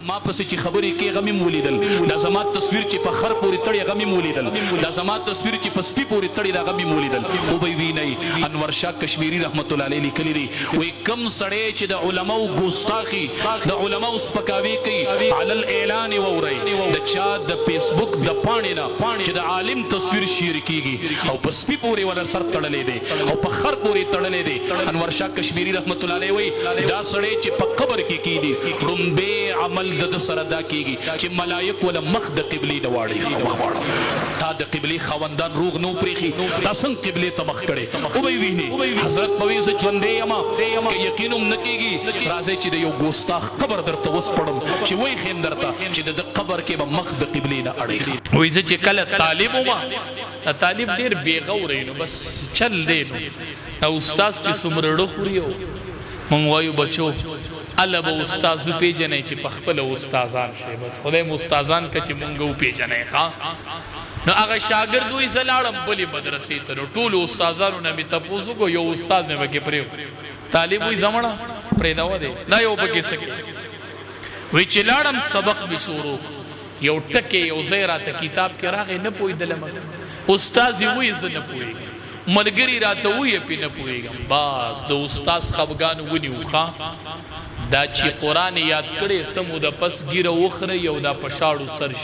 ما پس چې خبرې کې غمی مولیدل دا زما تصویر چې په خر پورې تړي غمی مولیدل دا زما تصویر چې په سپي پورې تړي دا غمی مولیدل او به ویني انور شاه کشمیری رحمت الله علیه لیکلی دی وای کم سړی چې د علماو ګستاخی د علماو سپکاوي کوي علی الاعلان ووري د چا د فیسبوک د پاڼې نه چې د عالم تصویر شیر کیږي او په سپي پورې ولا سر تړلې دی او په خر پورې تړلې دی انور شاه کشمیری رحمت الله علیه وای دا سړی چې په قبر کې کیدی رومبه عمل د سره دا کیږي چې ملائک ولا مخ د قبلي د واړي مخ واړه تا د قبلي خوندان روغ نو پریخي دا څنګه قبلي ته مخ کړي او به ویني حضرت پوي سے ژوندې یما کې یقینوم نکېږي راځي چې د یو ګستاخ قبر درته وس پړم چې وای خیم درته چې د قبر کې به مخ د قبلي نه اړي وای چې کله طالب ما طالب ډیر بیغورې نو بس چل دی نو استاد چې سمرړو خوريو مونږ وایو بچو الله به استاد پیژنې چې په خپل استادان شي بس خدای مو استادان ک چې مونږ پیژنې ښا نو هغه شاګرد وې زلاړم بلی مدرسې ته ټول استادانو نه می تاسو کو یو استاد نه وکي پرې طالب وې زمړه پرې دا و دي دا یو پکې سکه وې چې لاړم سبق به شروع یو ټکه یو زیراته کتاب کې راغې نه پوي دلم استاد وې ز نه پوي ملګری راته وې پې نه پويګم بس د استاد خفغان ونیوخه دا چې قرآن یاد کړي سمو د پس ګیره وخره یو دا پشاړو سرش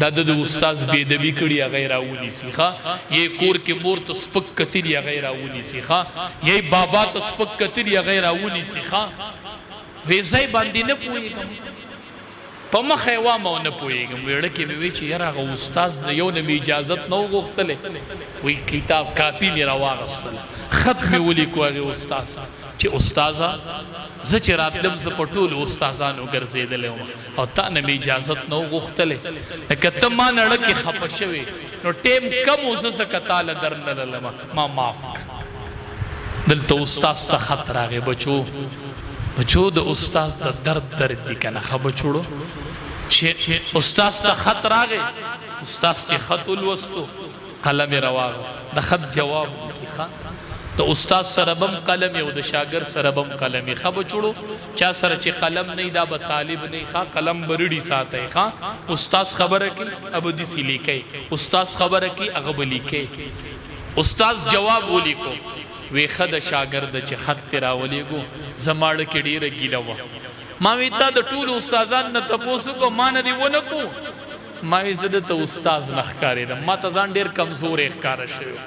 دا د استاد بيدبي کړي غیر اونی سیخه یې کور کې مور ته سپک کتلی غیر اونی سیخه یې بابا ته سپک کتلی غیر اونی سیخه وېځي باندې نه پويګم په مخه وا مو نه پويګم وړ کې مې وی چې یاره استاد یو نه اجازه نو غوښتله وی کتاب کاپی مې راوغستل خط مې ولي کوغه استاد چې استاذا زه چې راتلم ز پټول استادانو ګرځیدل او تا نه اجازه نو غوښتله کته ما نړ کې خپشوي نو ټیم کم اوس سکتاله درنل ما معاف دلته استاد ته خط راغی بچو د استاد د درد دي کنه خبر چوڑو چې استاد ته خط راغی استاد چې خط ولوستو قلم رواغ د خط جواب کیخه د استاد سره بم قلم یو د شاګر سره بم قلم خبر چوڑو چا سره چې قلم نه دا به طالب نه ښا قلم برډي ساتي ښا استاد خبره کی ابدي سی لیکي استاد خبره کی هغه بلیکي استاد جواب ولیکو وی خد شاگرد چې خط راولېګو زماړه کې ډیره ګیله و ما وی تا د ټول استادان نه تاسو کو مان دی ونکو ما وی زده ته استاد نخکارې ده ما ته ځان ډیر کمزور ښکار شوی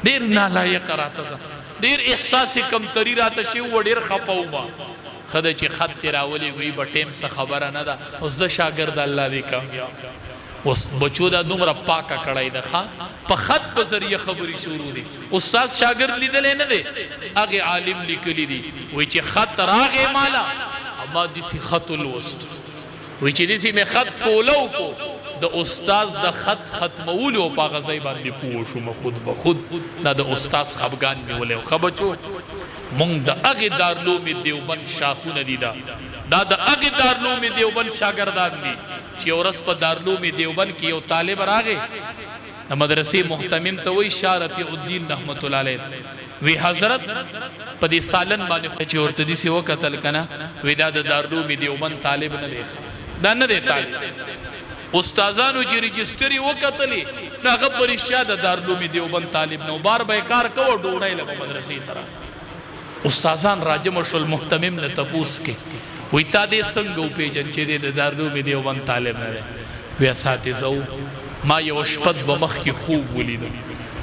ډیر نالایق راته ډیر احساس کم تری راته شی و ډیر خپاو ما خد چې خط راولېګوي په ټیم څه خبره نه ده او زه شاګرد الله دې کامیاب وس بچو دا دومره پاکه کړای ده په خط په ذریعہ خبري شروع دي استاد شاګرد لیدل نه دي هغه عالم لیکلی دي وای چې خط راغې مالا اما دسی خط الوست وای چې دسی می خط کولو کو د استاد د خط ختمولو په غزای باندې پوه شو خود به خود دا د استاد خفغان نیولې خو بچو مونږ د هغه دارالعلوم دیوبند شاخونه دي دا د هغه دارالعلوم دیوبند شاګردان دي چې ورس په دارالعلوم دیوبند کې یو طالب راغی د مدرسې محتمم ته وی شاه رفیع الدین رحمت الله علیه وی حضرت په دې سالن باندې چې ورته دي سی وکتل کنه وی دا د دارالعلوم دیوبند طالب نه دی دا نه دی طالب استادانو چې رجستری وکتلې هغه پرشا د دارالعلوم دیوبند طالب نو بار به کار کوو ډوړای له مدرسې طرح استادان راجم شول محتمم نه تپوس کې وی تا دې څنګه پیجن چې د دارالعلوم دیوبند طالب نه دی وی اساتذه ما یو شپد بمخ کې خوب ولیدل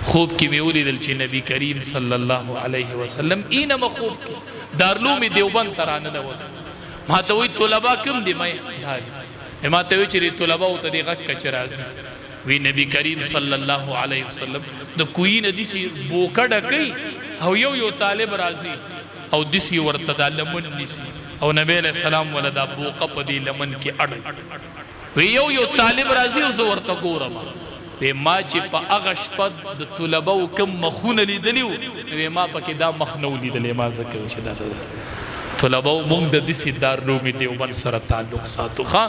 خوب کې مې ولیدل چې نبی کریم صلی الله علیه وسلم اینه مخوب کې دارالعلوم دیوبند ترانه ده وته ما ته وی طلبه کوم دی مې ما ته وی چې طلبه او ته دې غک کچرازي وی نبی کریم صلی الله علیه وسلم د کوی نه دي بوکا ډکې او یو طالب راځي او دسی ورته د لمن نسی او نبی علیہ السلام ولدا بوقه په دې لمن کې اړ وی یو طالب راځي او زه ورته ګورم وی ما چې په هغه شپه د طلبه کوم مخونه لیدلی وی ما پکې دا مخ نه لیدلی ما ځکه چې دا طلبه مونږ د دې دارالعلوم دیوبند سره تعلق ساتو ښا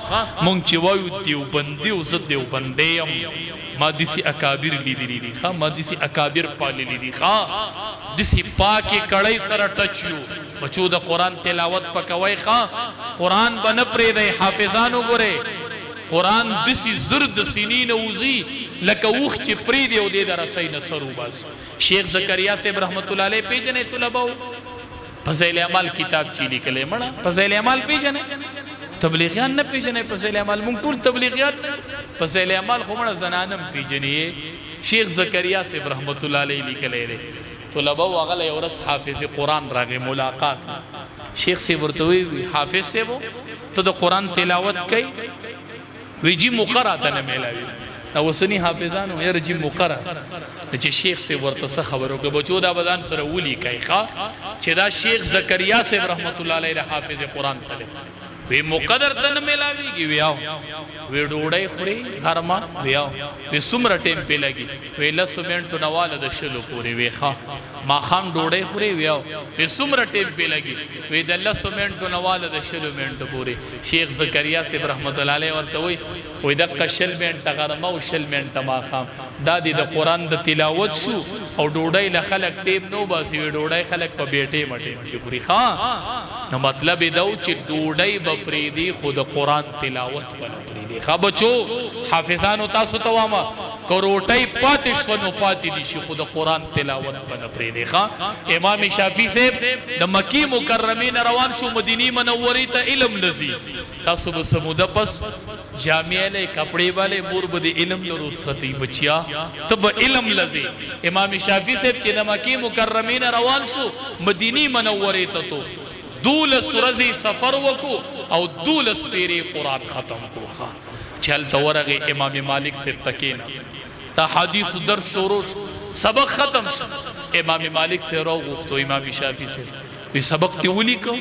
مونږ چې وایو دیوبندي او زه دیوبندی یم ما دسی اکابر لیدلی دی خوا ما دسی اکابر پاللی دی خوا دسی پاکی کڑی سر ٹچیو بچو دا قرآن تلاوت پکوئی خوا قرآن بنپری دے حافظانو گرے قرآن دسی زرد سنین اوزی لکا اوخ چی پری دے او دے دا رسائی نصرو باز شیخ زکریا صاحب رحمت اللہ علیہ پیجنے طلباؤ فضیل عمال کتاب چی لکلے مڑا فضیل عمال پیجنے تبلیغیان نہ پیجنے فضیل عمال مونگ طول تبلیغیان فضیل عمال خمڑا زنانم پیجنے شیخ زکریا صاحب رحمت اللہ علیہ لکلے دے طلباؤ اغل یورس حافظ قرآن راگے ملاقات شیخ سے ورطوئی حافظ سے وہ تو دا قرآن تلاوت کئی وی جی مقرآ تا نمیلاوی وسنی حافظانو یار جی مقرآ چه شیخ سے ورطسا خبرو که بچو دا بدان سر اولی کئی خواہ چه دا شیخ زکریا سے رحمت اللہ علیہ حافظ قرآن تلے وی مقدر تن ملاوی گی وی آو وی ڈوڑای خوری گھرما وی آو وی سمر ٹیم پی لگی وی لسو منٹو نوال دا شلو پوری وی خواہ ما خام ڈوڑای خوری وی آو وی سمر ٹیم پی لگی وی دا لسو منٹو نوال دا شلو منٹو پوری شیخ زکریا سے رحمت اللہ علیہ ورطوئی وی دقا شل منٹ غرما و شل منٹ ما خام دادی دا قرآن دا تلاوت شو او ڈوڑای لخلق ٹیم نو باسی وی ڈوڑای خلق پا بیٹے مٹیم کی خوری خواہ نو مطلب داو چی ڈوڑای با پریدی خود قرآن تلاوت پر پریدی خواه بچو حافظانو تاسو تواما کروٹای پاتشونو پاتی دیشی خود قرآن تلاوت پر پریدی خواه امام شافی سے دا مکی مکرمین روان شو مدینی منوری تا علم لزی تاسو بسمودا پس جامعہ لے کپڑے والے مربد علم لروس خطی بچیا تب علم لزی امام شافی سے چی مکی مکرمین روان شو مدینی منوری تا تو دولس رزی سفر وکو او دولس پیری قرآن ختم کو خواہ چلتا ورغ امام مالک سے تکینا تا حدیث در شروش سبق ختم شد امام مالک سے رو گفتو امام شافی سے وی سبق تی ولی کو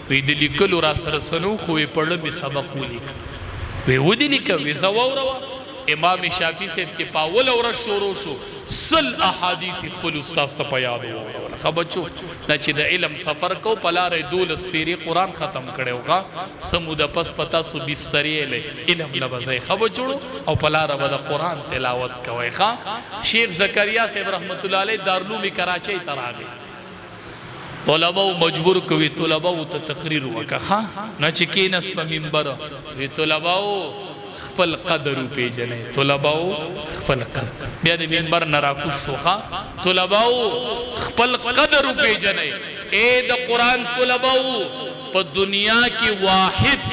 وی دلی کلو را سرسنو خوی پڑھ میں سبق ولی کو وی ودلی کو وی زواو روا امام شافی سے کہ پاول اور شروع شو سل احادیث خل استاذ تا پیاد ہو خبچو نا چی دا علم سفر کو پلا رہے دول سپیری قرآن ختم کرے ہوگا سمودا پس پتا سو بستریے لے علم لبزے خبچوڑو او پلا رہا دا قرآن تلاوت کوئے خواہ شیخ زکریا سے رحمت اللہ علیہ دارلومی کراچے تراغے طلباء مجبور کوئی طلباء تا تقریر ہوا کہا نا چکی نسب منبر وی طلباء خپل قدر پی جنے طلباء خپل قدر بیاد منبر نراکوش ہوخا طلباء خپل قدر پی جنے اے دا قرآن طلباء پا دنیا کی واحد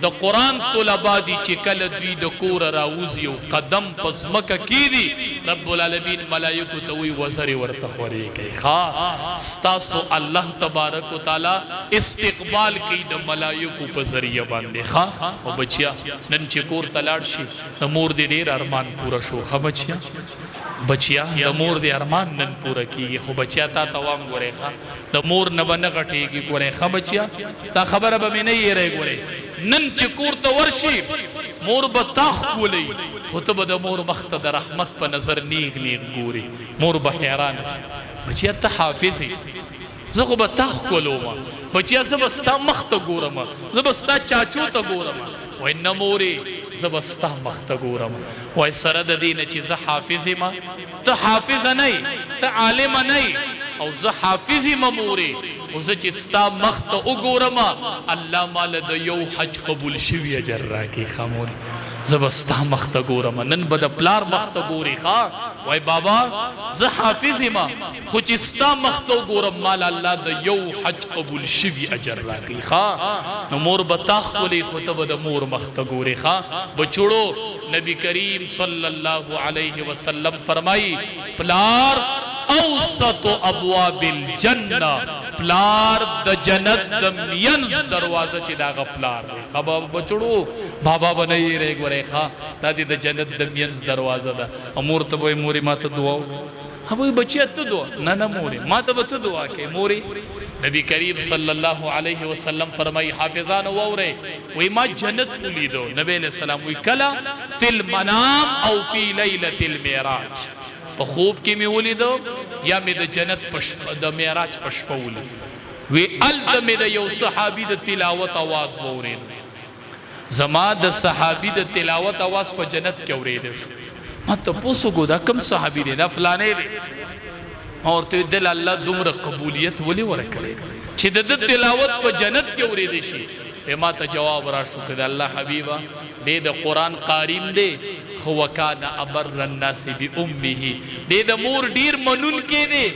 دا قرآن طلباء دی چکل دوی دا کور راوزی و قدم پزمکا کی دی رب العالمین ملائکو توی وزر ورتخوری کئی خواہ ستاسو اللہ تبارک و تعالی استقبال کی دا ملائکو پزریہ باندے خواہ و بچیا نن چکور تلاڑ شی نمور دی دیر ارمان پورا شو خواہ بچیا بچیا دا مور دی ارمان نن پورا کی خو بچیا تا توام گورے خواہ دا مور نبا نغٹے گی گورے خواہ بچیا تا خبر اب میں نہیں رہے گورے نن چکور تا ورشی مور بتاخ گولی خطب دا مور مخت دا رحمت پا نظر نیغ نیغ گوری مور بحیران بچیا تا حافظی زخو بتاخ گولو ما بچیا زبستا مخت گورما زبستا چاچو تا گورما وی نموری زبستا مخت گورما وی سرد دین چیز حافظی ما تا حافظ نئی تا عالم نئی او زه حافظی مموری او زه چستا مخت اگورما اللہ مال دا یو حج قبول شوی اجر راکی خاموری زبستا مخت گورما نن بدا پلار مخت گوری خواہ وائی بابا زه حافظی ما خو چستا مخت اگورم مال اللہ دا یو حج قبول شوی اجر راکی خواہ نمور بتاخ کولی خطب دا مور مخت گوری خواہ بچوڑو نبی کریم صلی اللہ علیہ وسلم فرمائی پلار اوسط ابواب الجنہ پلار دا جنت دا مینز دروازہ چی داغا پلار دے خواب بچڑو بابا بنائی رے گورے خواہ دادی دا جنت دا مینز دروازہ دا امور تبوئی موری ما تا دعاو ابوئی بچی ات دعا نا موری ما تا بتا دعا کے موری نبی کریم صلی اللہ علیہ وسلم فرمائی حافظان وورے وی ما جنت اولیدو نبی علیہ السلام وی کلا فی المنام او فی لیلت المعراج پا خوب کی میں اولی دو یا میں دا جنت دا معراج پشپا اولی وی التا میں دا یو صحابی دا تلاوت آواز بورید زما دا صحابی دا تلاوت آواز پا جنت کیا ورید ما تپوسو کو دا کم صحابی دی دا فلانے دی اور تو دل اللہ دمر قبولیت ولی ورکڑے چی دا تلاوت پا جنت کے وری دی شی ما تا جواب را شکر دا اللہ حبیبا دے دا قرآن قاریم دے خوکان ابر الناس بی امی دے دا مور دیر منون کے دے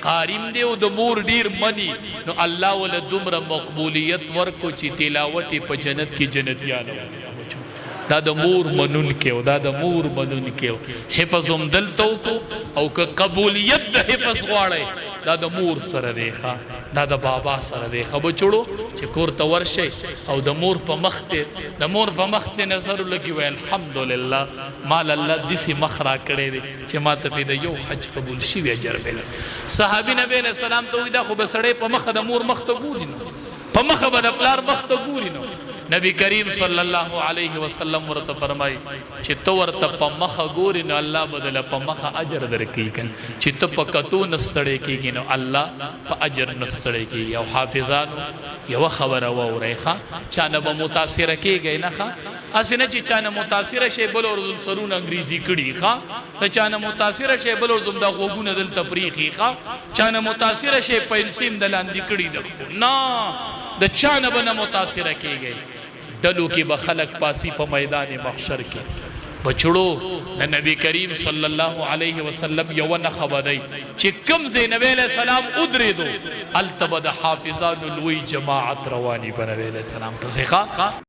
قاریم دے و دا مور دیر منی نو اللہ والا دمر مقبولیت ورکو چی تلاوت پا جنت کی جنتیانا دا دا مور منون کیو دا دا مور منون کیو حفظ دلتو کو او که قبولیت دا حفظ غوارے دا دا مور سر دیخا دا دا بابا سر دیخا بچوڑو چه کور تورشے او دا مور پا مختے دا مور پا مختے نظر لگی وی الحمدللہ مال اللہ دیسی مخرا کرے دے چه ما تا پیدا یو حج قبول شیوی اجر بیل صحابی نبی علیہ السلام تو دا خوب سڑے پا مخ دا مور مخت گولی نو پا مخ با دا پلار مخت گولی نو نبی کریم صلی اللہ علیہ وسلم ورطا فرمائی چی تو ورطا پا مخ گوری نو اللہ بدل پا مخ اجر در کی کن چی تو پا کتو نستڑے کی گی نو اللہ پا اجر نستڑے کی یو حافظانو یو خبر و ریخا چانا با متاثر کی گئی نخا اسی نا چی چانا متاثر شے بلو رزم سرون انگریزی کڑی خوا چانا متاثر شے بلو رزم دا غوگون دل تپریخی خوا چانا متاثر شے پینسیم دلاندی کڑی دخو نا دا چانا بنا متاثر کی گئی ڈلو کی بخلق پاسی پا میدان محشر کی بچڑو نبی کریم صلی اللہ علیہ وسلم یو نخبہ دی چی کم زی نبی علیہ السلام ادری دو التبد حافظان الوی جماعت روانی پا نبی علیہ السلام پسیخا